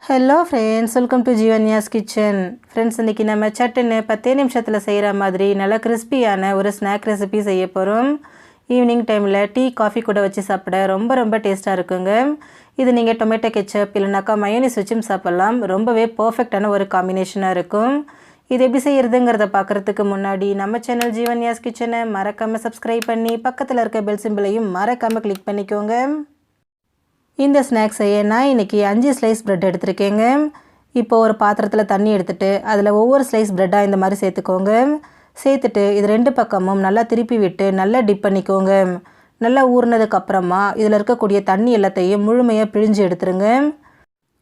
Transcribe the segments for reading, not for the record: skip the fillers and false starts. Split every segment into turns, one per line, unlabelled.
Hello friends, welcome to Jeevanya's kitchen. Friends, இன்றைக்கி நம்ம சட்டுன்னு 10 நிமிஷத்தில் செய்கிற மாதிரி நல்லா கிறிஸ்பியான ஒரு ஸ்நாக் ரெசிபி செய்ய போகிறோம். ஈவினிங் டைமில் டீ காஃபி கூட வச்சு சாப்பிட ரொம்ப ரொம்ப டேஸ்ட்டாக இருக்குங்க. இது நீங்கள் டொமேட்டோ கெச்சப் இல்லைனாக்கா மயோனிஸ் வச்சும் சாப்பிட்லாம். ரொம்பவே பர்ஃபெக்டான ஒரு காம்பினேஷனாக இருக்கும். இது எப்படி செய்கிறதுங்கிறத பார்க்குறதுக்கு முன்னாடி நம்ம சேனல் ஜீவன்யாஸ் கிச்சனை மறக்காமல் சப்ஸ்கிரைப் பண்ணி பக்கத்தில் இருக்க பெல் சிம்பிளையும் மறக்காமல் கிளிக் பண்ணிக்கோங்க. இந்த ஸ்நாக்ஸ் செய்ய நான் இன்றைக்கி 5 ஸ்லைஸ் ப்ரெட் எடுத்திருக்கேங்க. இப்போ ஒரு பாத்திரத்தில் தண்ணி எடுத்துகிட்டு அதில் ஒவ்வொரு ஸ்லைஸ் ப்ரெட்டாக இந்த மாதிரி சேர்த்துக்கோங்க. சேர்த்துட்டு இது 2 பக்கமும் நல்லா திருப்பி விட்டு நல்லா டிப் பண்ணிக்கோங்க. நல்லா ஊறினதுக்கப்புறமா இதில் இருக்கக்கூடிய தண்ணி எல்லாத்தையும் முழுமையாக பிழிஞ்சு எடுத்துருங்க.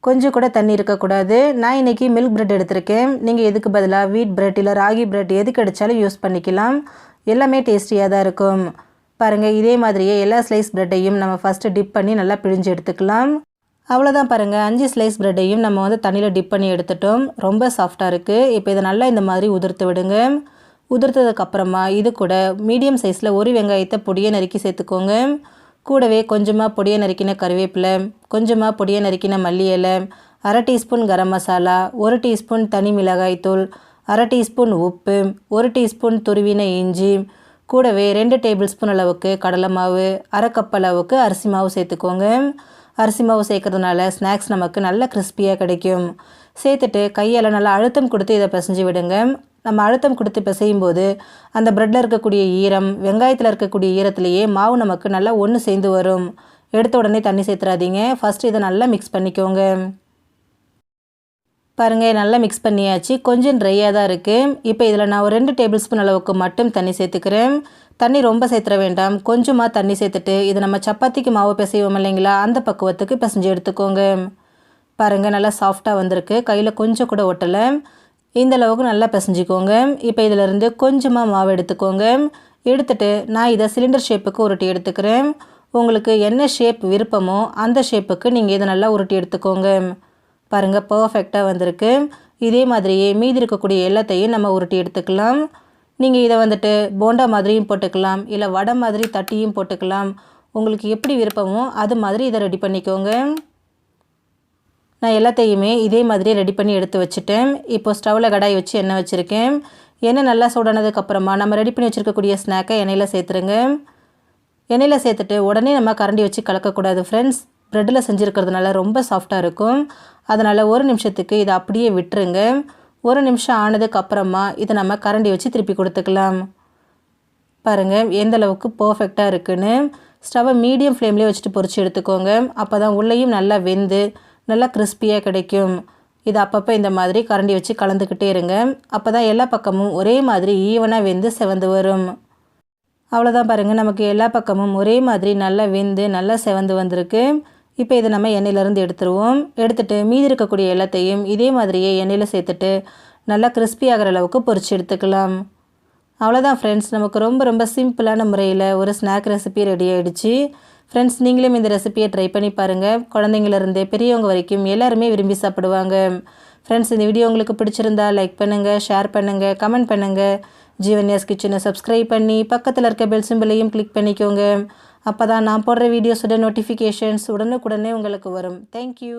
கொஞ்சம் கூட தண்ணி இருக்கக்கூடாது. நான் இன்றைக்கி மில்க் ப்ரெட் எடுத்திருக்கேன். நீங்கள் எதுக்கு பதிலாக வீட் ப்ரெட் இல்லை ராகி ப்ரெட் எது கிடைச்சாலும் யூஸ் பண்ணிக்கலாம். எல்லாமே டேஸ்டியாக தான் இருக்கும். பாருங்கள், இதே மாதிரியே எல்லா ஸ்லைஸ் ப்ரெட்டையும் நம்ம ஃபஸ்ட்டு டிப் பண்ணி நல்லா பிழிஞ்சு எடுத்துக்கலாம். அவ்வளோதான் பாருங்கள், 5 ஸ்லைஸ் ப்ரெட்டையும் நம்ம தண்ணியில் டிப் பண்ணி எடுத்துட்டோம். ரொம்ப சாஃப்டாக இருக்குது. இப்போ இதை நல்லா இந்த மாதிரி உதிர்த்து விடுங்க. உதிர்த்ததுக்கப்புறமா இது கூட மீடியம் சைஸில் ஒரு வெங்காயத்தை பொடியை நறுக்கி சேர்த்துக்கோங்க. கூடவே கொஞ்சமாக பொடியை நறுக்கின கருவேப்பிலை, கொஞ்சமாக பொடியை நறுக்கின மல்லி இலை, 1/2 டீஸ்பூன் கரம் மசாலா, 1 டீஸ்பூன் தனி மிளகாய்த்தூள், 1/2 டீஸ்பூன் உப்பு, 1 டீஸ்பூன் துருவின இஞ்சி, கூடவே 2 டேபிள் ஸ்பூன் அளவுக்கு கடலை மாவு, 1/2 கப் அளவுக்கு அரிசி மாவு சேர்த்துக்கோங்க. அரிசி மாவு சேர்க்கறதுனால ஸ்நாக்ஸ் நமக்கு நல்ல கிறிஸ்பியாக கிடைக்கும். சேர்த்துட்டு கையால் நல்லா அழுத்தம் கொடுத்து இதை பிசைஞ்சு விடுங்க. நம்ம அழுத்தம் கொடுத்து பிசையும் போது அந்த ப்ரெட்டில் இருக்கக்கூடிய ஈரம், வெங்காயத்தில் இருக்கக்கூடிய ஈரத்துலேயே மாவு நமக்கு நல்லா ஒன்று சேர்ந்து வரும். எடுத்த உடனே தண்ணி சேர்த்துறாதீங்க. ஃபஸ்ட்டு இதை நல்லா மிக்ஸ் பண்ணிக்கோங்க. பாருங்கள், நல்லா மிக்ஸ் பண்ணியாச்சு. கொஞ்சம் ட்ரையாக தான் இருக்குது. இப்போ இதில் நான் ஒரு 2 டேபிள் ஸ்பூன் அளவுக்கு மட்டும் தண்ணி சேர்த்துக்கிறேன். தண்ணி ரொம்ப சேர்த்துற வேண்டாம். கொஞ்சமாக தண்ணி சேர்த்துட்டு இது நம்ம சப்பாத்திக்கு மாவு பிசைவோம் இல்லைங்களா, அந்த பக்குவத்துக்கு பிசைஞ்சு எடுத்துக்கோங்க. பாருங்கள், நல்லா சாஃப்டாக வந்திருக்கு. கையில் கொஞ்சம் கூட ஒட்டலை. இந்த அளவுக்கு நல்லா பிசைஞ்சிக்கோங்க. இப்போ இதிலேருந்து கொஞ்சமாக மாவு எடுத்துக்கோங்க. எடுத்துகிட்டு நான் இதை சிலிண்டர் ஷேப்புக்கு உருட்டி எடுத்துக்கிறேன். உங்களுக்கு என்ன ஷேப் விருப்பமோ அந்த ஷேப்புக்கு நீங்கள் இதை நல்லா உருட்டி எடுத்துக்கோங்க. பாருங்கள், பர்ஃபெக்டாக வந்திருக்கு. இதே மாதிரியே மீதி இருக்கக்கூடிய எல்லாத்தையும் நம்ம உருட்டி எடுத்துக்கலாம். நீங்கள் இதை போண்டா மாதிரியும் போட்டுக்கலாம், இல்லை வடை மாதிரி தட்டியும் போட்டுக்கலாம். உங்களுக்கு எப்படி விருப்பமோ அது மாதிரி இதை ரெடி பண்ணிக்கோங்க. நான் எல்லாத்தையுமே இதே மாதிரியே ரெடி பண்ணி எடுத்து வச்சுட்டேன். இப்போ ஸ்டவ்வில் கடாய் வச்சு எண்ணெய் வச்சுருக்கேன். எண்ணெய் நல்லா சூடானதுக்கப்புறமா நம்ம ரெடி பண்ணி வச்சுருக்கக்கூடிய ஸ்நாக்கை எண்ணெயில் சேர்த்துருங்க. எண்ணெயில் சேர்த்துட்டு உடனே நம்ம கரண்டி வச்சு கலக்கக்கூடாது ஃப்ரெண்ட்ஸ். ப்ரெட்டில் செஞ்சுருக்கிறதுனால ரொம்ப சாஃப்டாக இருக்கும். அதனால் 1 நிமிஷத்துக்கு இதை அப்படியே விட்டுருங்க. 1 நிமிஷம் ஆனதுக்கப்புறமா இதை நம்ம கரண்டி வச்சு திருப்பி கொடுத்துக்கலாம். பாருங்கள் எந்த அளவுக்கு பர்ஃபெக்டாக இருக்குன்னு. ஸ்டவ்வை மீடியம் ஃப்ளேம்லேயே வச்சுட்டு பொரிச்சு எடுத்துக்கோங்க. அப்போ தான் உள்ளேயும் நல்லா வெந்து நல்லா கிறிஸ்பியாக கிடைக்கும். இது அப்பப்போ இந்த மாதிரி கரண்டி வச்சு கலந்துக்கிட்டே இருங்க. அப்போ தான் எல்லா பக்கமும் ஒரே மாதிரி ஈவனாக வெந்து செவந்து வரும். அவ்வளோதான் பாருங்கள், நமக்கு எல்லா பக்கமும் ஒரே மாதிரி நல்லா வெந்து நல்லா செவந்து வந்திருக்கு. இப்போ இதை நம்ம எண்ணெயிலேருந்து எடுத்துருவோம். எடுத்துகிட்டு மீதி இருக்கக்கூடிய எல்லாத்தையும் இதே மாதிரியே எண்ணெயில் சேர்த்துட்டு நல்லா கிறிஸ்பி ஆகிற அளவுக்கு பொரிச்சு எடுத்துக்கலாம். அவ்வளோதான் ஃப்ரெண்ட்ஸ், நமக்கு ரொம்ப ரொம்ப சிம்பிளான முறையில் ஒரு ஸ்நாக் ரெசிபி ரெடி ஆகிடுச்சு. ஃப்ரெண்ட்ஸ், நீங்களும் இந்த ரெசிபியை ட்ரை பண்ணி பாருங்கள். குழந்தைங்கள்லேருந்து பெரியவங்க வரைக்கும் எல்லாருமே விரும்பி சாப்பிடுவாங்க. ஃப்ரெண்ட்ஸ், இந்த வீடியோ உங்களுக்கு பிடிச்சிருந்தா லைக் பண்ணுங்கள், ஷேர் பண்ணுங்கள், கமெண்ட் பண்ணுங்கள். ஜீவன்யாஸ் கிச்சனை சப்ஸ்கிரைப் பண்ணி பக்கத்தில் இருக்க பெல் சிம்பிளையும் கிளிக் பண்ணிக்கோங்க. அப்போ தான் நான் போடுற வீடியோஸோட நோட்டிஃபிகேஷன்ஸ் உடனுக்குடனே உங்களுக்கு வரும். தேங்க்யூ.